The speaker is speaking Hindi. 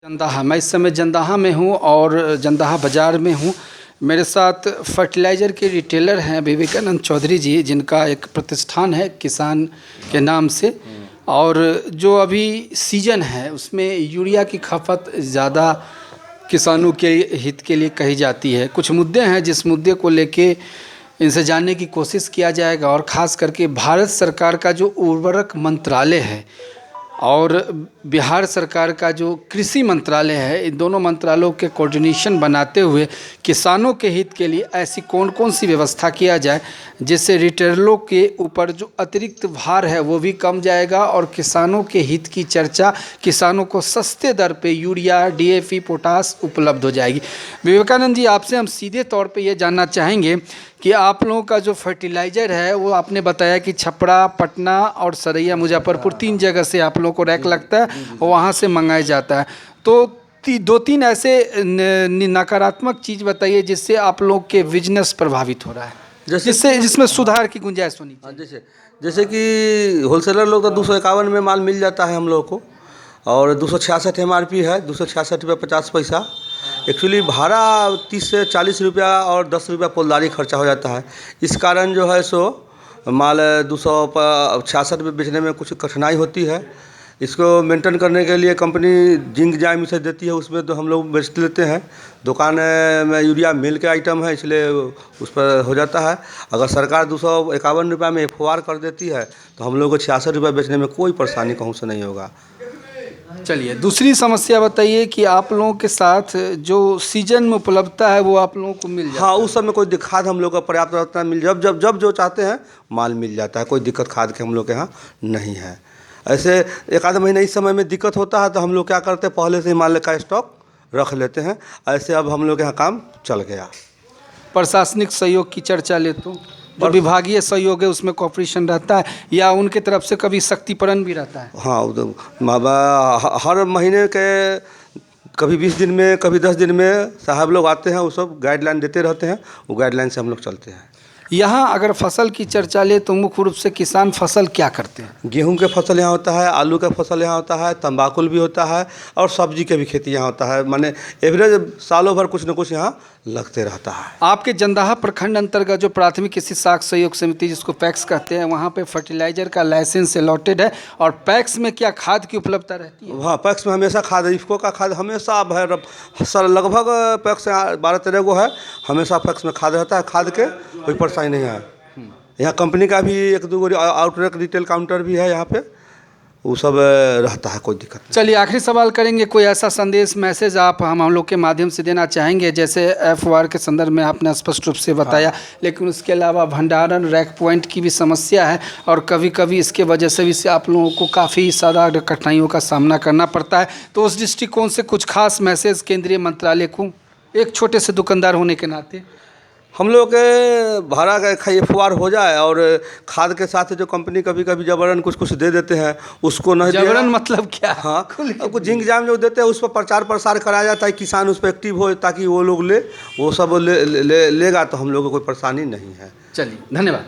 जंदाहा, मैं इस समय जंदाहा में हूँ और जंदाहा बाज़ार में हूँ। मेरे साथ फर्टिलाइज़र के रिटेलर हैं विवेकानंद चौधरी जी, जिनका एक प्रतिष्ठान है किसान के नाम से। और जो अभी सीजन है उसमें यूरिया की खपत ज़्यादा किसानों के हित के लिए कही जाती है। कुछ मुद्दे हैं जिस मुद्दे को लेके इनसे जानने की कोशिश किया जाएगा, और ख़ास करके भारत सरकार का जो उर्वरक मंत्रालय है और बिहार सरकार का जो कृषि मंत्रालय है, इन दोनों मंत्रालयों के कोऑर्डिनेशन बनाते हुए किसानों के हित के लिए ऐसी कौन कौन सी व्यवस्था किया जाए जिससे रिटेलरों के ऊपर जो अतिरिक्त भार है वो भी कम जाएगा और किसानों के हित की चर्चा, किसानों को सस्ते दर पे यूरिया, डीएपी, पोटास उपलब्ध हो जाएगी। विवेकानंद जी, आपसे हम सीधे तौर पे ये जानना चाहेंगे कि आप लोगों का जो फर्टिलाइज़र है वो आपने बताया कि छपरा, पटना और सरैया, मुजफ्फरपुर 3 जगह से आप लोगों को रैक लगता है और वहाँ से मंगाया जाता है। तो 2-3 ऐसे नकारात्मक चीज़ बताइए जिससे आप लोग के बिजनेस प्रभावित हो रहा है, जिसमें सुधार की गुंजाइश होनी चाहिए। जैसे कि होलसेलर लोग तो 251 में माल मिल जाता है हम लोग को, और 266 MRP है, 266 रुपये 50 पैसा। एक्चुअली भाड़ा 30 से 40 रुपया और 10 रुपया पोलदारी खर्चा हो जाता है। इस कारण जो है सो माल 266 में बेचने में कुछ कठिनाई होती है। इसको मेंटेन करने के लिए कंपनी जिंक जाइम से देती है, उसमें तो हम लोग बेच लेते हैं। दुकान में यूरिया मिल के आइटम है, इसलिए उस पर हो जाता है। अगर सरकार 251 रुपये में FOR कर देती है तो हम लोग को 66 रुपये बेचने में कोई परेशानी कहूँ से नहीं होगा। चलिए, दूसरी समस्या बताइए कि आप लोगों के साथ जो सीजन में उपलब्धता है वो आप लोगों को मिल जाता है? हाँ, उस समय कोई खाद हम लोग का पर्याप्त मात्रा मिल जब जो चाहते हैं माल मिल जाता है। कोई दिक्कत खाद के हम लोग के यहाँ नहीं है। ऐसे एक आध महीने इस समय में दिक्कत होता है तो हम लोग क्या करते हैं, पहले से ही माल का स्टॉक रख लेते हैं। ऐसे अब हम लोग के यहाँ काम चल गया। प्रशासनिक सहयोग की चर्चा ले तो जो विभागीय सहयोग है उसमें कॉपरेशन रहता है या उनके तरफ से कभी सख्तीकरण भी रहता है? हाँ, हर महीने के कभी 20 दिन में, कभी 10 दिन में साहब लोग आते हैं, वो सब गाइडलाइन देते रहते हैं। वो गाइडलाइन से हम लोग चलते हैं। यहाँ अगर फसल की चर्चा ले तो मुख्य रूप से किसान फसल क्या करते हैं? गेहूं के फसल यहाँ होता है, आलू का फसल यहाँ होता है, तंबाकू भी होता है और सब्जी के भी खेती यहाँ होता है। माने एवरेज सालों भर कुछ न कुछ यहाँ लगते रहता है। आपके जंदाहा प्रखंड अंतर्गत जो प्राथमिक कृषि साख सहयोग समिति, जिसको पैक्स कहते हैं, वहाँ पे फर्टिलाइजर का लाइसेंस अलॉटेड है, और पैक्स में क्या खाद की उपलब्धता रहती है? हाँ, पैक्स में हमेशा खाद, इफ्को का खाद हमेशा सर लगभग पैक्स 12-13 गो है, हमेशा पैक्स में खाद रहता है। खाद के कोई परेशानी नहीं है। यहाँ कंपनी का भी 1-2 गो आउटलेट रिटेल काउंटर भी है यहाँ पे, वो सब रहता है, कोई दिक्कत नहीं। चलिए, आखिरी सवाल करेंगे, कोई ऐसा संदेश, मैसेज आप हम लोग के माध्यम से देना चाहेंगे? जैसे FOR के संदर्भ में आपने स्पष्ट रूप से बताया, हाँ। लेकिन उसके अलावा भंडारण, रैक पॉइंट की भी समस्या है और कभी कभी इसके वजह से भी आप लोगों को काफ़ी सारा कठिनाइयों का सामना करना पड़ता है। तो उस दृष्टिकोण से कुछ खास मैसेज केंद्रीय मंत्रालय को, एक छोटे से दुकानदार होने के नाते? हम लोग के भाड़ा का FOR हो जाए, और खाद के साथ जो कंपनी कभी कभी जबरन कुछ दे देते हैं, उसको नहीं, जबरन मतलब क्या? हाँ, कुछ जिंक जाम जो देते हैं उस पर प्रचार प्रसार कराया जाता है, किसान उस पर एक्टिव हो ताकि वो लोग वो सब लेगा तो हम लोग को कोई परेशानी नहीं है। चलिए, धन्यवाद।